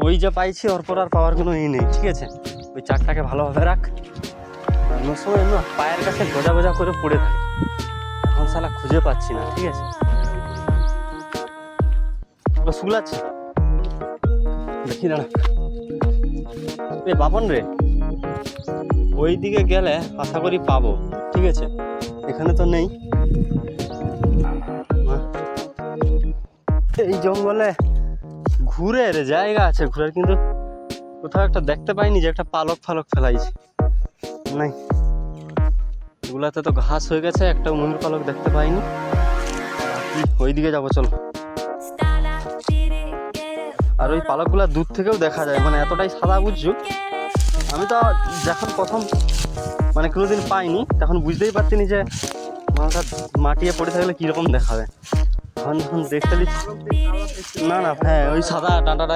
ওই যা পাইছি ওর পর আর পাওয়ার কোনো ই নেই, ঠিক আছে? ওই চারটাকে ভালোভাবে রাখ। অন্য সময় না পায়ের কাছে গোজা গোজা করে পড়ে থাকে, এখন শালা খুঁজে পাচ্ছি না, ঠিক আছে? শুকলাচ্ছে দেখি না। এ বাপন রে, ওই দিকে গেলে আশা করি পাবো, ঠিক আছে? এখানে তো নেই। এই জঙ্গলে ঘুরে রে জায়গা আছে ঘুরার, কিন্তু কোথাও একটা দেখতে পাইনি যে একটা পালক ফালক ফেলাইছে। নাই, এগুলাতে তো ঘাস হয়ে গেছে, একটা ময়ূর পালক দেখতে পাইনি। ওই দিকে যাবো, চল। আর ওই পালকগুলা দূর থেকেও দেখা যায়, মানে এতটাই সাদা, বুঝছো? আমি তো যখন প্রথম মানে কোনোদিন পাইনি তখন বুঝতেই পারছিনি যে মালটা মাটিয়ে পড়ে থাকলে কীরকম দেখাবে। এখন যখন দেখতে দিচ্ছি, না না, হ্যাঁ ওই সাদা ডাঁটাটাই